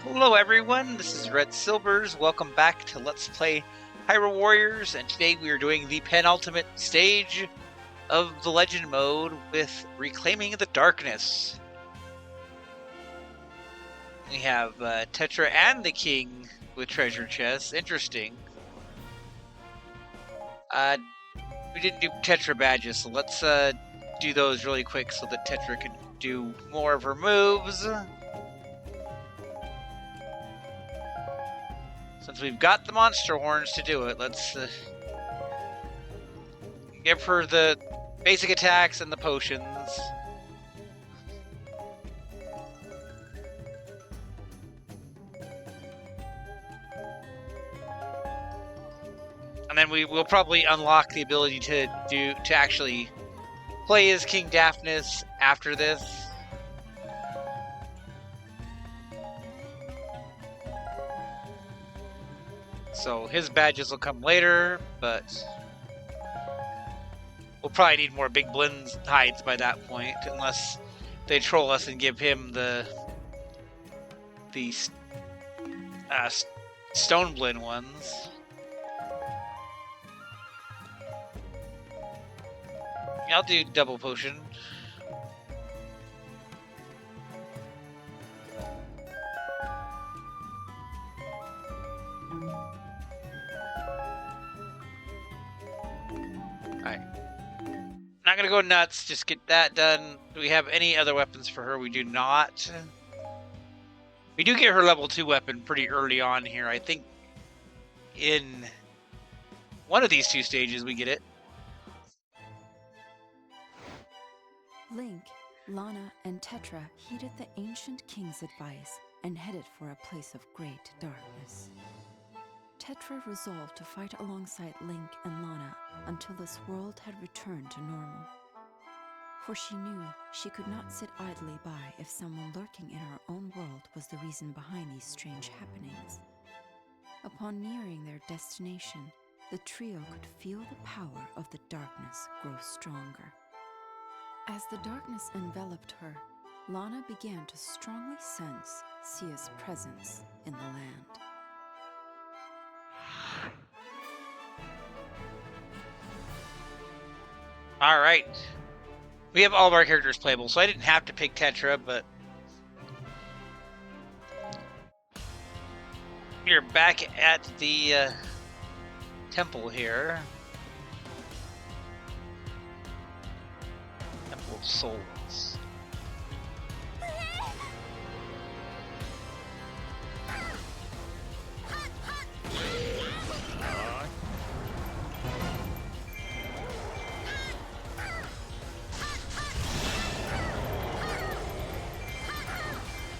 Hello everyone, this is Red Silvers. Welcome back to Let's Play Hyrule Warriors, and today we are doing the penultimate stage of the Legend mode with Reclaiming the Darkness. We have Tetra and the King with treasure chests. Interesting. We didn't do Tetra badges, so let's do those really quick so that Tetra can do more of her moves. Since we've got the monster horns to do it, let's give her the basic attacks and the potions. And then we will probably unlock the ability to actually play as King Daphnis after this. So his badges will come later, but we'll probably need more Big Blind's hides by that point, unless they troll us and give him the Stone Blind ones. I'll do double potion. Alright. Not gonna go nuts, just get that done. Do we have any other weapons for her? We do not. We do get her level 2 weapon pretty early on here. I think in one of these two stages we get it. Link, Lana, and Tetra heeded the ancient king's advice and headed for a place of great darkness. Tetra resolved to fight alongside Link and Lana until this world had returned to normal. For she knew she could not sit idly by if someone lurking in her own world was the reason behind these strange happenings. Upon nearing their destination, the trio could feel the power of the darkness grow stronger. As the darkness enveloped her, Lana began to strongly sense Sia's presence in the land. Alright. We have all of our characters playable, so I didn't have to pick Tetra, but we're back at the temple here. Temple of Souls.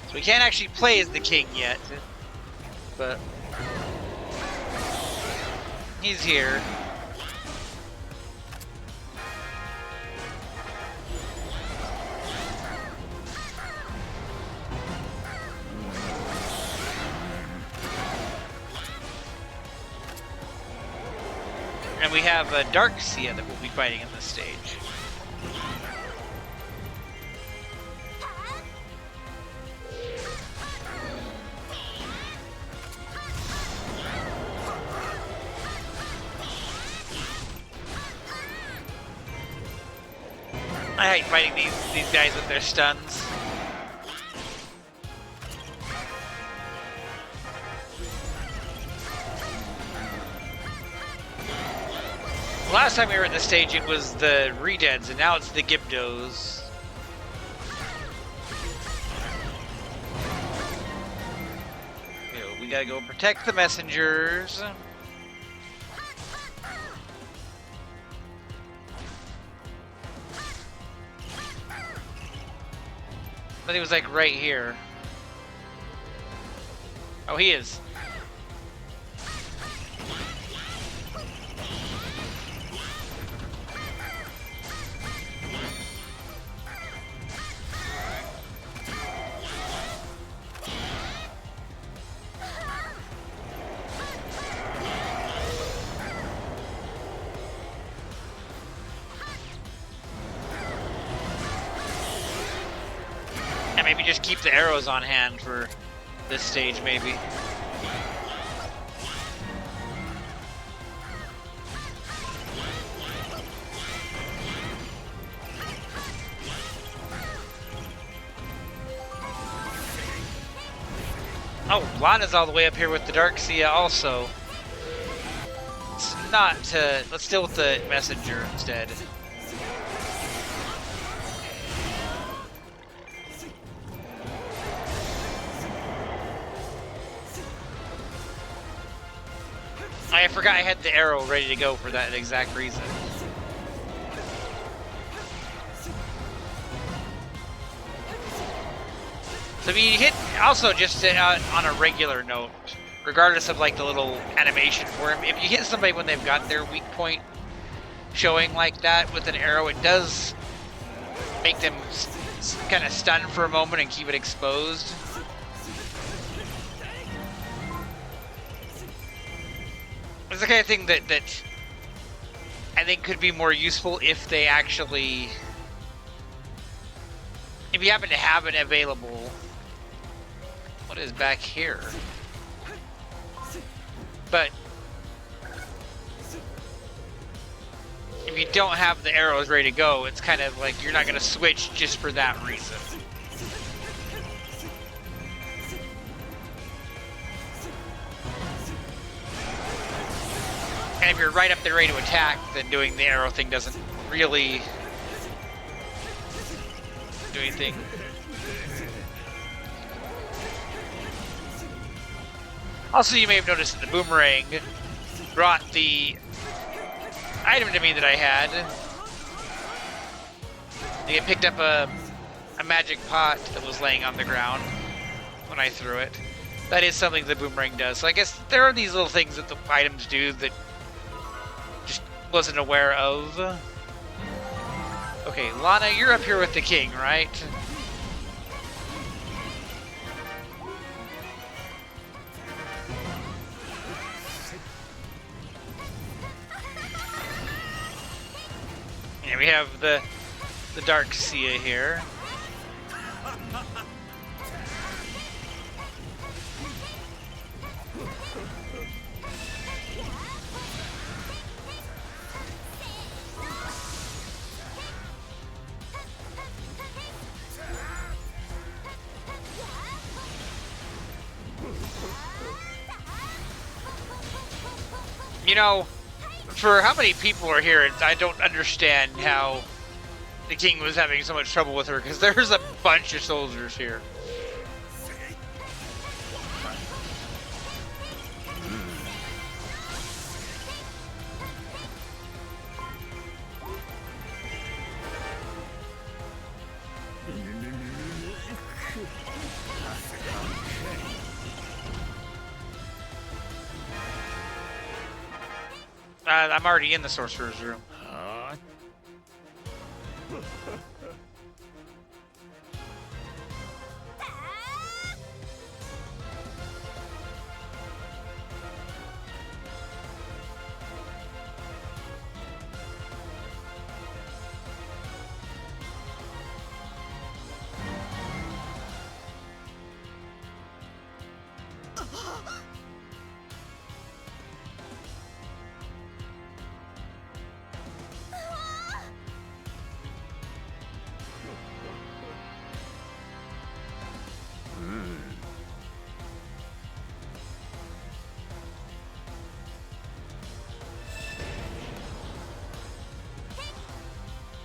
So we can't actually play as the king yet, but he's here. And we have Dark Sia that we'll be fighting in this stage. I hate fighting these guys with their stuns. Last time we were at this stage, it was the Redeads, and now it's the Gibdos. We gotta go protect the messengers. But he was like right here. Oh, he is. And maybe just keep the arrows on hand for this stage, maybe. Oh, Lana's all the way up here with the Darkseid also. It's not to... Let's deal with the messenger instead. I forgot I had the arrow ready to go for that exact reason. So if you hit, also just on a regular note, regardless of like the little animation for him, if you hit somebody when they've got their weak point showing like that with an arrow, it does make them kind of stun for a moment and keep it exposed. It's the kind of thing that I think could be more useful if they actually, if you happen to have it available. What is back here? But if you don't have the arrows ready to go, it's kind of like you're not going to switch just for that reason. And if you're right up there ready to attack, then doing the arrow thing doesn't really do anything. Also, you may have noticed that the boomerang brought the item to me that I had. I picked up a magic pot that was laying on the ground when I threw it. That is something the boomerang does. So I guess there are these little things that the items do that just wasn't aware of. Okay, Lana, you're up here with the king, right? Yeah, we have the Darkseid here. You know, for how many people are here, I don't understand how the king was having so much trouble with her, because there's a bunch of soldiers here. I'm already in the sorcerer's room.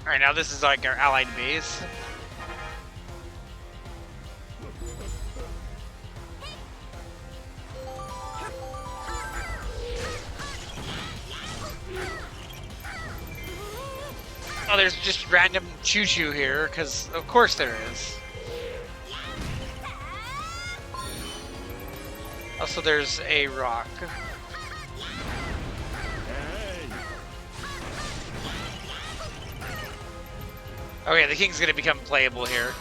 Alright, now this is like our allied base. Oh, there's just random choo-choo here, because of course there is. Also, there's a rock. Oh yeah, the king's gonna become playable here.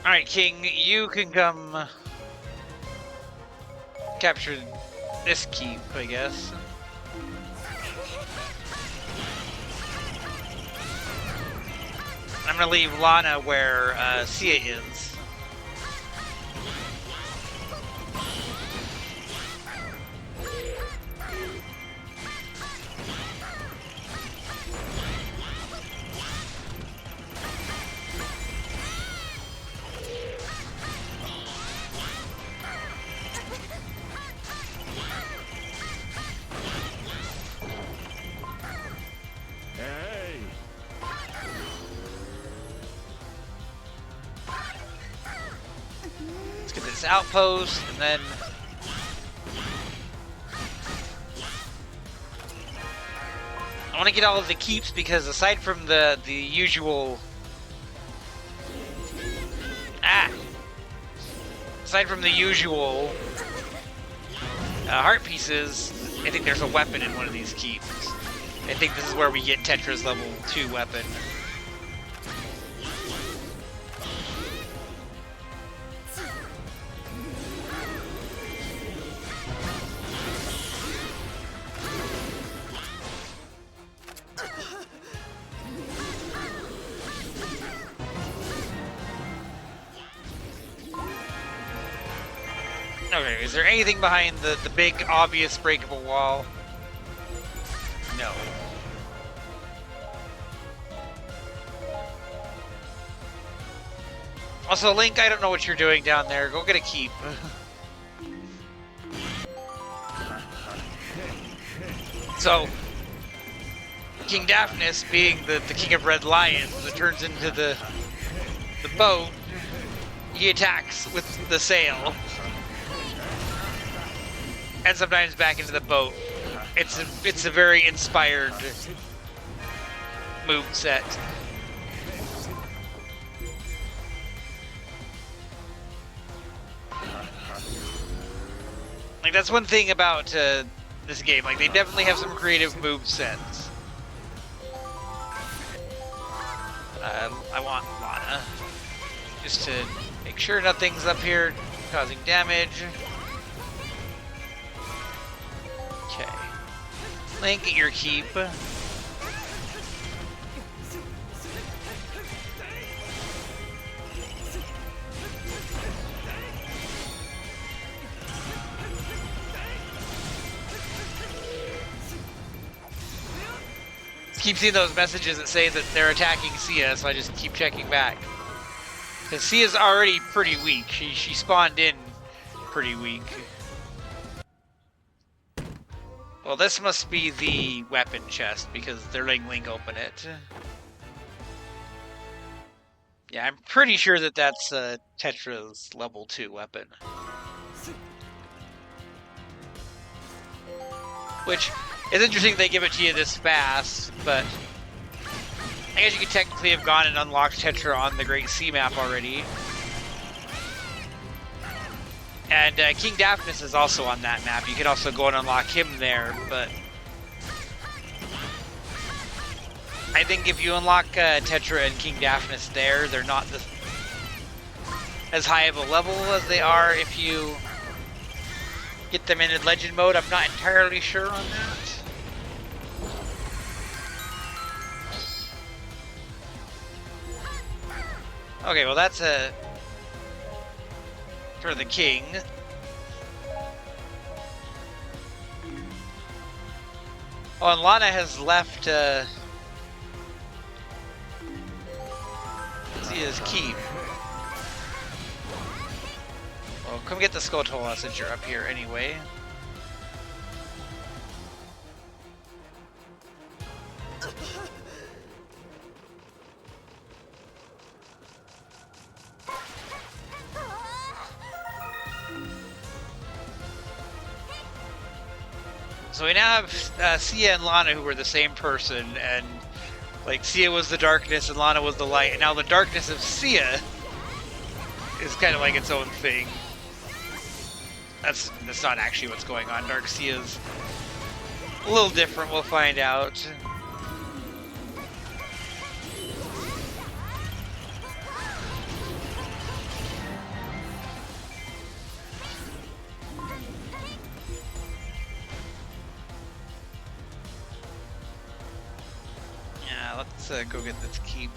Alright, king, you can come capture this keep, I guess. I'm gonna leave Lana where Sia is. Outpost, and then I want to get all of the keeps because aside from the usual heart pieces, I think there's a weapon in one of these keeps. I think this is where we get Tetra's level 2 weapon. Okay, is there anything behind the big, obvious breakable wall? No. Also, Link, I don't know what you're doing down there. Go get a keep. So, King Daphnis, being the king of red lions, that turns into the boat, he attacks with the sail. And sometimes back into the boat. It's a very inspired move set. Like, that's one thing about this game. Like, they definitely have some creative move sets. I want Lana, just to make sure nothing's up here causing damage. Okay. Link, get your keep. Keep seeing those messages that say that they're attacking Sia, so I just keep checking back. Because Sia's already pretty weak. She spawned in pretty weak. Well, this must be the weapon chest, because they're letting Link open it. Yeah, I'm pretty sure that that's Tetra's level 2 weapon. Which... it's interesting they give it to you this fast, but I guess you could technically have gone and unlocked Tetra on the Great Sea map already. And King Daphnis is also on that map. You could also go and unlock him there, but I think if you unlock Tetra and King Daphnis there, they're not as high of a level as they are if you get them in legend mode. I'm not entirely sure on that. Okay, well that's for the king. Oh, and Lana has left Sia's keep. Well, come get the Skulltula since you're up here anyway. So we now have Sia and Lana, who were the same person, and like Sia was the darkness and Lana was the light, and now the darkness of Sia is kind of like its own thing. That's not actually what's going on. Dark Sia's a little different. We'll find out. Yeah, let's go get this keep.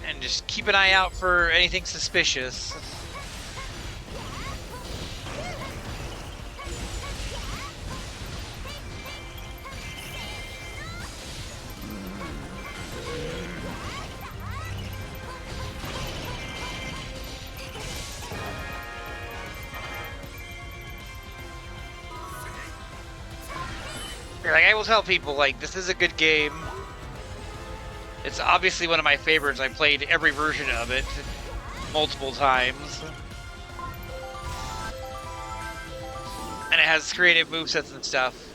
And just keep an eye out for anything suspicious. Like, I will tell people, like, this is a good game. It's obviously one of my favorites. I played every version of it multiple times. And it has creative movesets and stuff.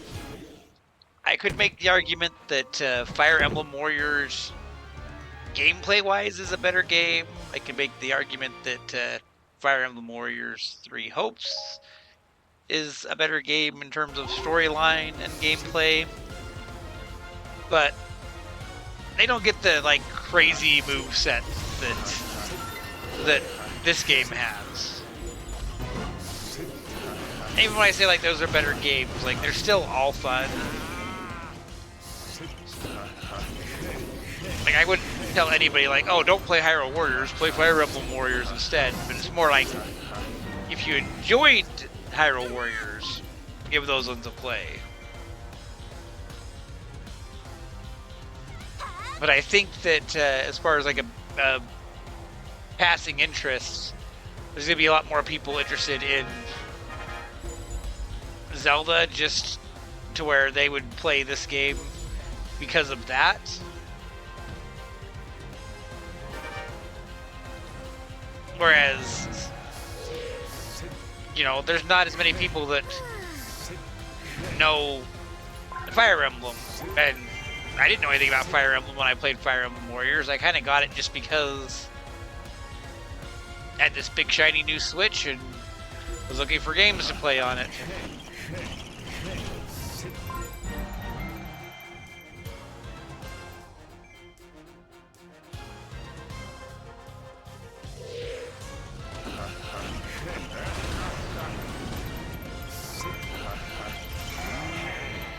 I could make the argument that Fire Emblem Warriors, gameplay-wise, is a better game. I could make the argument that Fire Emblem Warriors 3 Hopes is a better game in terms of storyline and gameplay. But they don't get the, like, crazy movesets that this game has. Even when I say, like, those are better games, like, they're still all fun. Like, I wouldn't tell anybody, like, oh, don't play Hyrule Warriors, play Fire Emblem Warriors instead. But it's more like, if you enjoyed Hyrule Warriors, give those ones a play. But I think that as far as like a passing interest, there's gonna be a lot more people interested in Zelda, just to where they would play this game because of that. Whereas, you know, there's not as many people that know Fire Emblem, and I didn't know anything about Fire Emblem when I played Fire Emblem Warriors. I kind of got it just because I had this big shiny new Switch and was looking for games to play on it.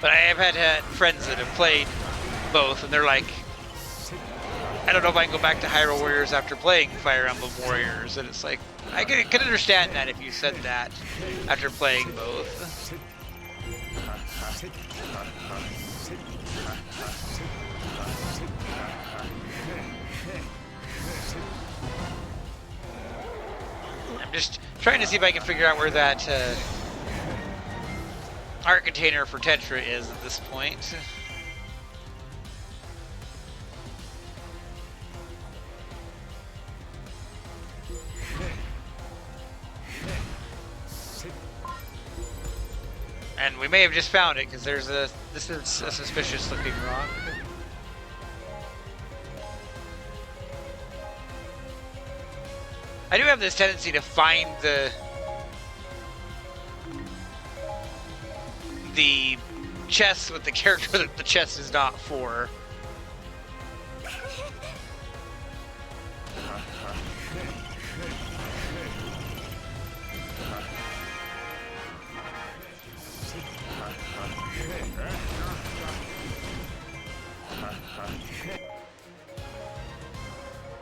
But I have had friends that have played both, and they're like, I don't know if I can go back to Hyrule Warriors after playing Fire Emblem Warriors. And it's like, I can understand that if you said that after playing both. I'm just trying to see if I can figure out where that art container for Tetra is at this point. And we may have just found it, because there's this is a suspicious looking rock. I do have this tendency to find the chest with the character that the chest is not for.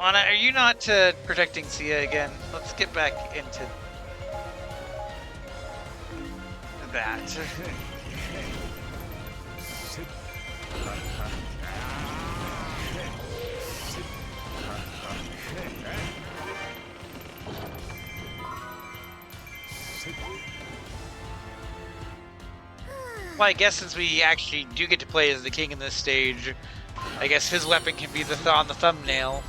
Anna, are you not protecting Sia again? Let's get back into that. Well, I guess since we actually do get to play as the king in this stage, I guess his weapon can be on the thumbnail.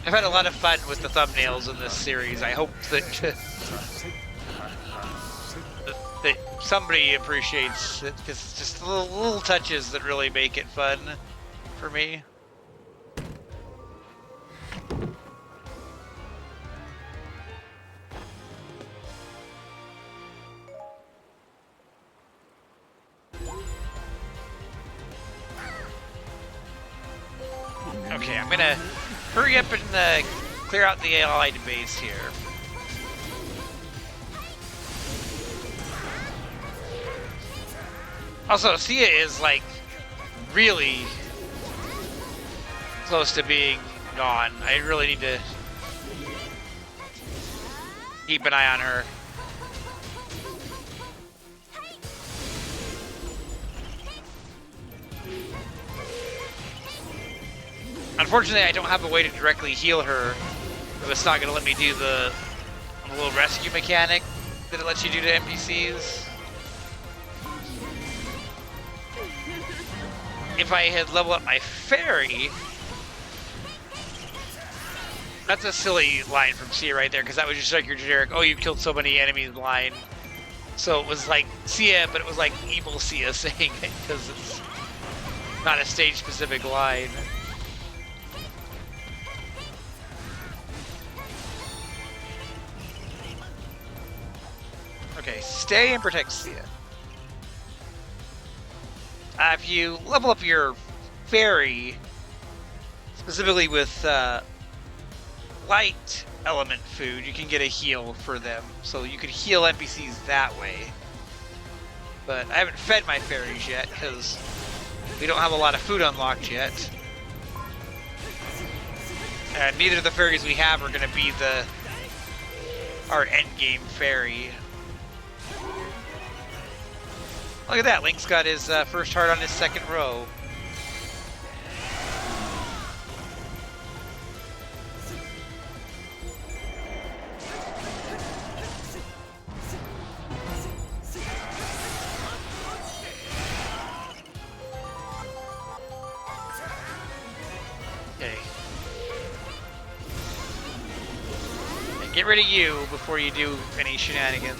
I've had a lot of fun with the thumbnails in this series. I hope that that somebody appreciates it, because it's just the little touches that really make it fun for me. Okay, I'm gonna hurry up and clear out the allied base here. Also, Sia is like really close to being gone. I really need to keep an eye on her. Unfortunately, I don't have a way to directly heal her, so it's not going to let me do the little rescue mechanic that it lets you do to NPCs. If I had leveled up my fairy, that's a silly line from Sia right there, because that was just like your generic, oh, you've killed so many enemies line. So it was like Sia, but it was like evil Sia saying it, because it's not a stage-specific line. Okay, stay and protect Sia. If you level up your fairy, specifically with light element food, you can get a heal for them. So you could heal NPCs that way. But I haven't fed my fairies yet, because we don't have a lot of food unlocked yet. And neither of the fairies we have are going to be our endgame fairy. Look at that, Link's got his first heart on his second row. Okay. And get rid of you before you do any shenanigans.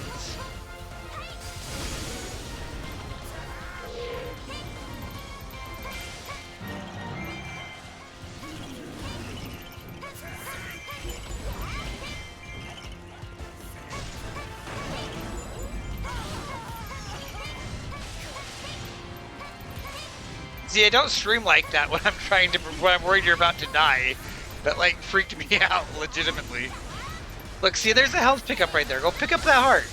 See, I don't stream like that when I'm worried you're about to die. That like freaked me out legitimately. Look, see, there's a health pickup right there. Go pick up that heart.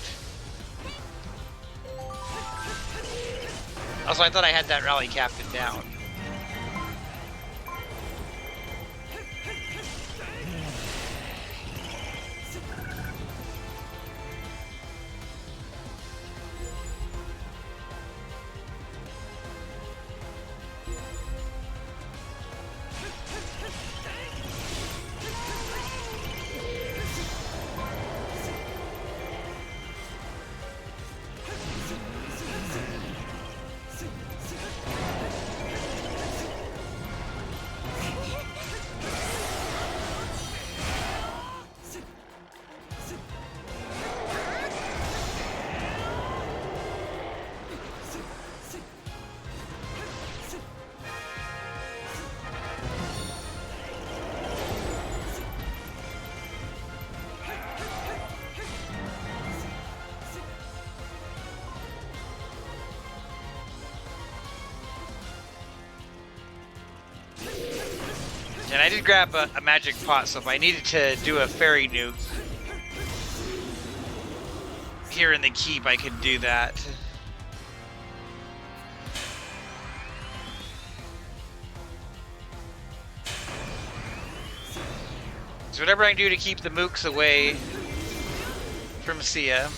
Also, I thought I had that rally captain down. And I did grab a magic pot, so if I needed to do a fairy nuke here in the keep, I could do that. So whatever I can do to keep the mooks away from Sia.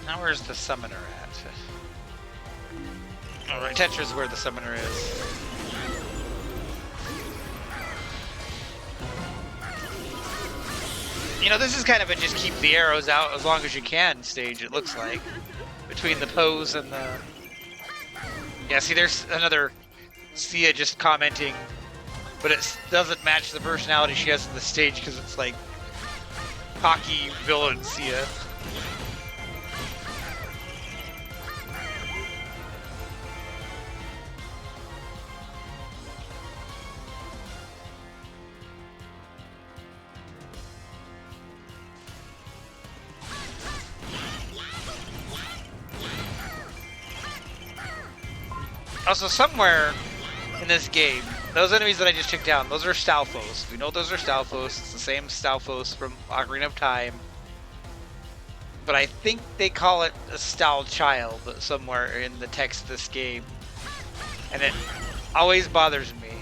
Now where's the summoner at? Alright, Tetra's where the summoner is. You know, this is kind of a just keep the arrows out as long as you can stage, it looks like. Between the pose and the... Yeah, see, there's another Sia just commenting, but it doesn't match the personality she has in the stage because it's like cocky villain Sia. Also, somewhere in this game, those enemies that I just took down, those are Stalfos. We know those are Stalfos. It's the same Stalfos from Ocarina of Time. But I think they call it a Stal Child somewhere in the text of this game. And it always bothers me.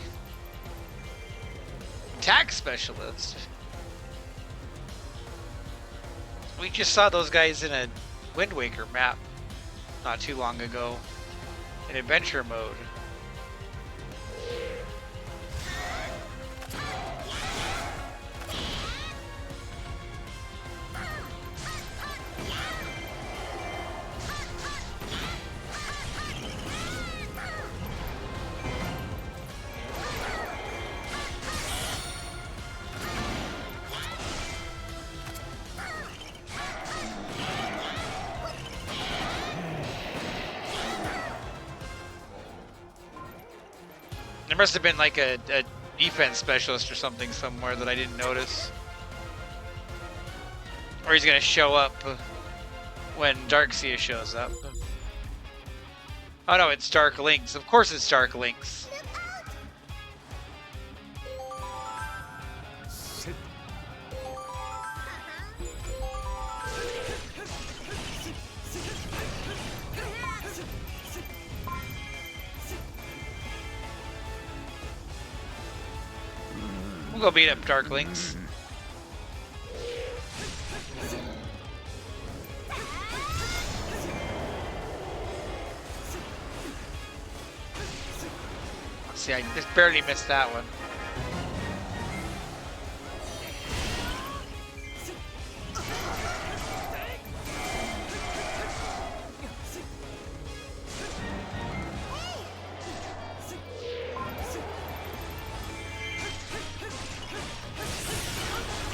Attack Specialist. We just saw those guys in a Wind Waker map not too long ago in adventure mode. There must have been like a defense specialist or something somewhere that I didn't notice. Or he's gonna show up when Darkseid shows up. Oh no, it's Dark Lynx. Of course it's Dark Lynx. We'll go beat up Dark Lynx. See, I just barely missed that one.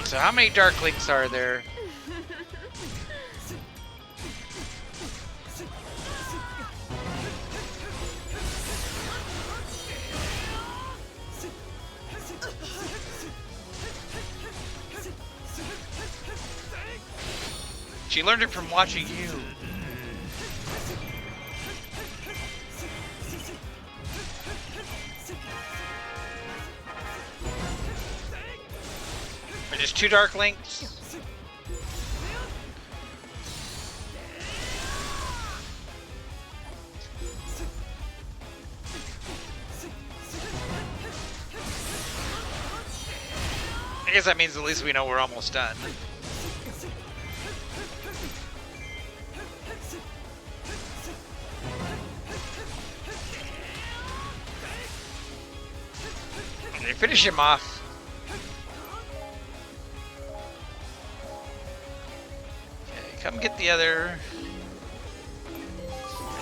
So how many Dark Lynx are there? She learned it from watching you. Are just two Dark Lynx? I guess that means at least we know we're almost done. Okay, finish him off. Okay, come get the other.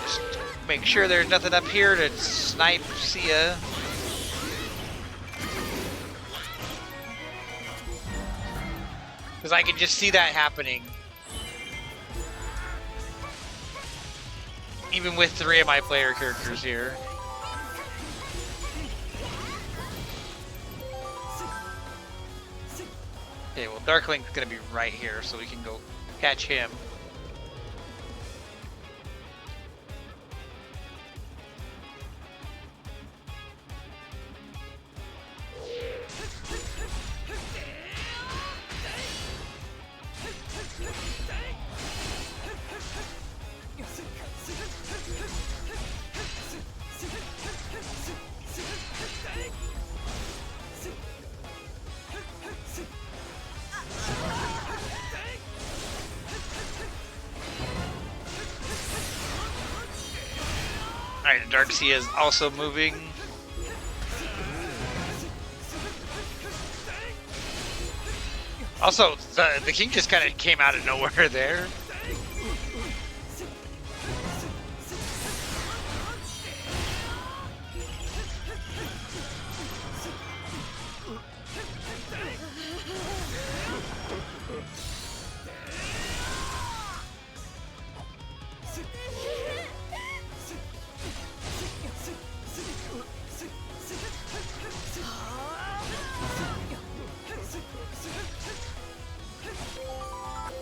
Just make sure there's nothing up here to snipe Sia. Because I can just see that happening. Even with 3 of my player characters here. Okay, well Dark Link's gonna be right here, so we can go catch him. Alright, Darkseid is also moving. Also, the king just kind of came out of nowhere there.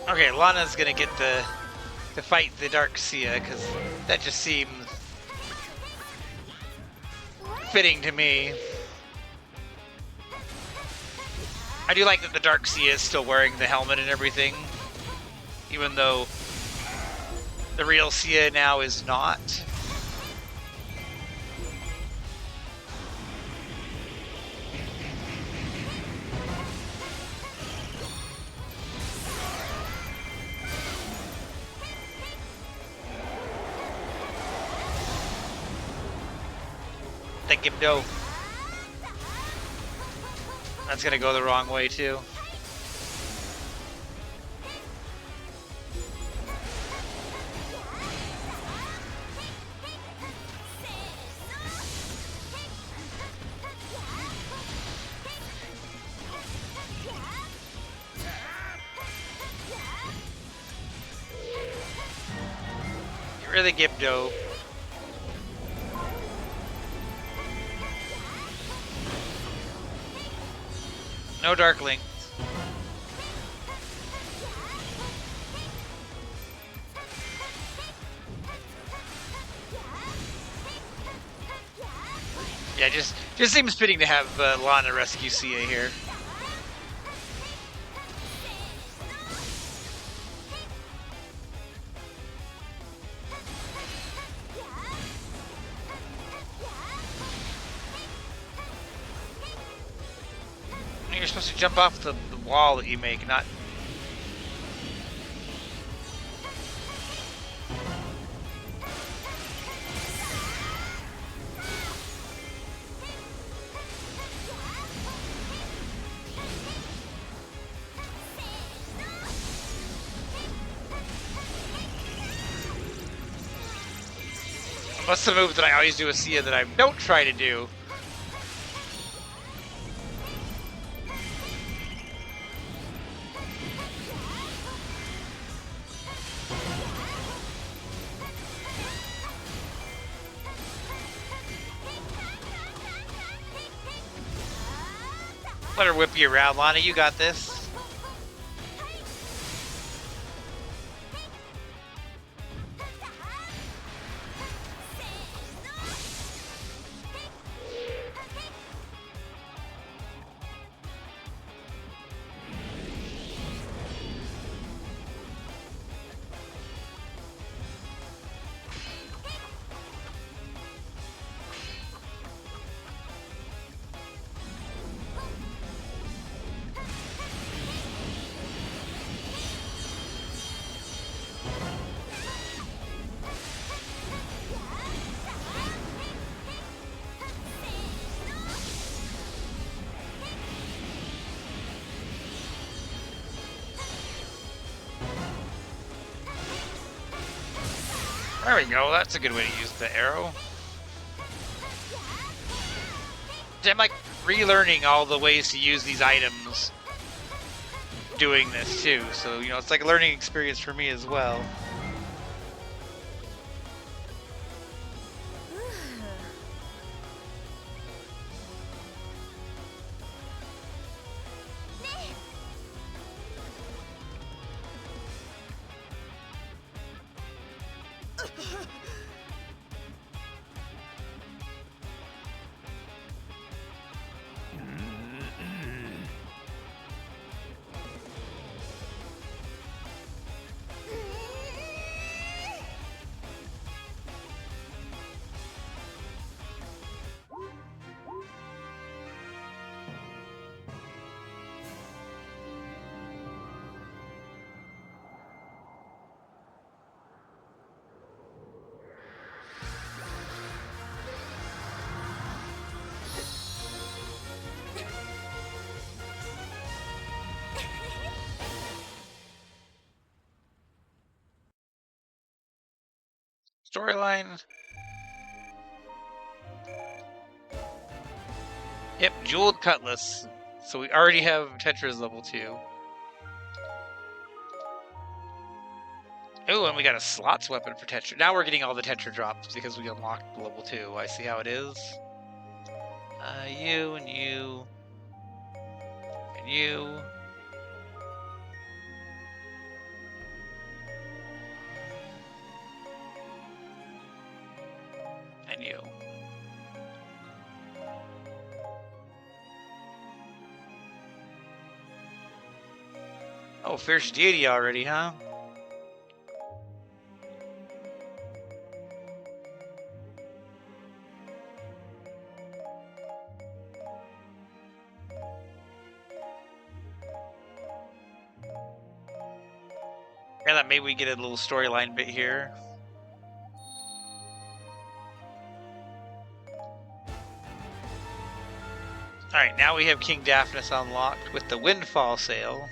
Okay, Lana's gonna get to fight the Dark Sia, because that just seems fitting to me. I do like that the Dark Sea is still wearing the helmet and everything, even though the real Sia now is not. Thank him, no. That's gonna go the wrong way too. Get rid of the Gibdo. No Dark Link. Yeah, just seems fitting to have Lana rescue Sia here. You're supposed to jump off the wall that you make, not... What's the move that I always do with Sia that I don't try to do? Let her whip you around, Lana. You got this. There we go, that's a good way to use the arrow. I'm like relearning all the ways to use these items doing this too, so you know, it's like a learning experience for me as well. Storyline. Yep, Jeweled Cutlass. So we already have Tetra's level 2. Oh, and we got a slots weapon for Tetra. Now we're getting all the Tetra drops because we unlocked level 2. I see how it is. You and you. And you. And you. Oh, fierce deity already, huh? Yeah, that maybe we get a little storyline bit here. Alright, now we have King Daphnis unlocked with the Windfall Sail.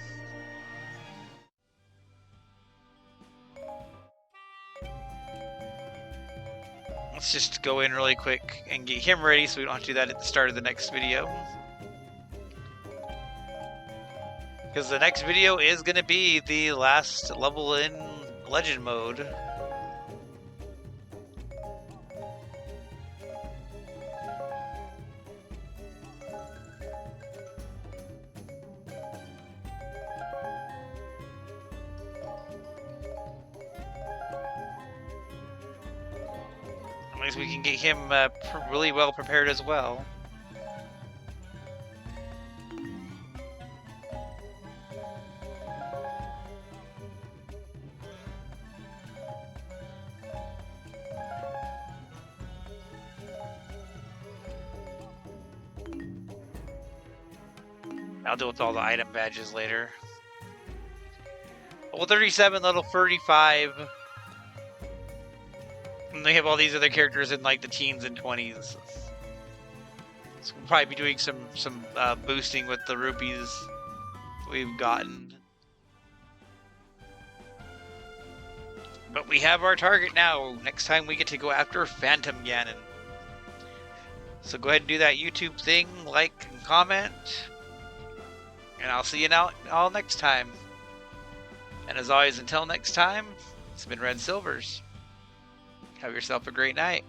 Let's just go in really quick and get him ready so we don't have to do that at the start of the next video. Because the next video is going to be the last level in Legend mode. At least we can get him really well prepared as well. I'll deal with all the item badges later. Level 37, level 35. And they have all these other characters in like the teens and 20s. So we'll probably be doing some boosting with the rupees we've gotten. But we have our target now. Next time we get to go after Phantom Ganon. So go ahead and do that YouTube thing, like and comment. And I'll see you all next time. And as always, until next time, it's been Red Silvers. Have yourself a great night.